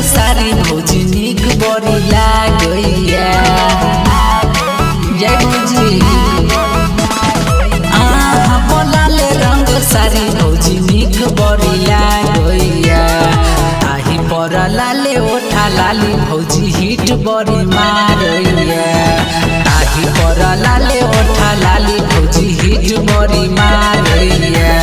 सारी भौजी निक बड़ी लागैया जय भौजी बोलाले रंग सारी भौजी निक बड़ी लागैया ताही पर लाले ओठा लाली भौजी हिट बड़ी मारैया ताही पर लाले ओठा लाली भौजी हिट बड़ी मारैया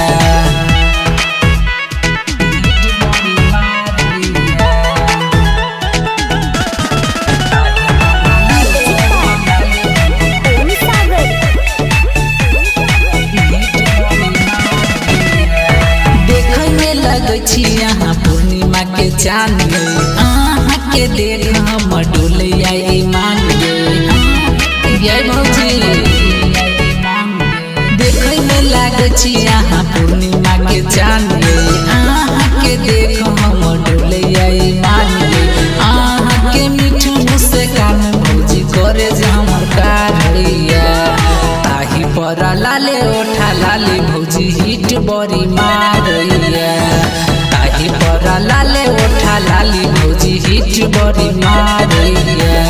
यहाँ पूर्णिमा के चांद के देख हम डोलिया ईमान गे भौजी देखे में लागे यहाँ पूर्णिमा के चांद के देख हम डोलिया ईमान गे के मीठू मुझसे कान भौजी करे हमर कारिया ताही पर लाले ओठा लाले भौजी हिट बड़ी मारैया ताही पर लाले ओठा लाली भौजी हिट बड़ी मारैया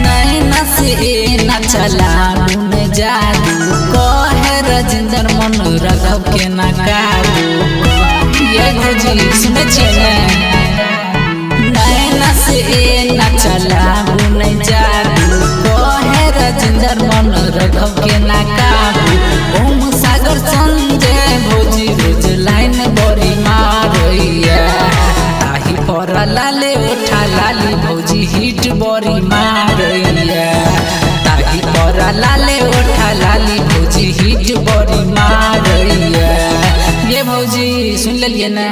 नैना से ना चला गुन जादू कहे राजेंद्र मन रघव के ना काबू ये भौजी सुने छिए नैना से ना चला गुन जादू कहे राजेंद्र मन रघव के ना काबू ओम सागर संजय भौजी रोज लाइन बड़ी मारैया ताही पर लाले ओठा लाली भौजी हिट बड़ी मारैया ताही पर लाले ओठा लाली भौजी हिट बड़ी मारैया ये भौजी सुन लिये ना।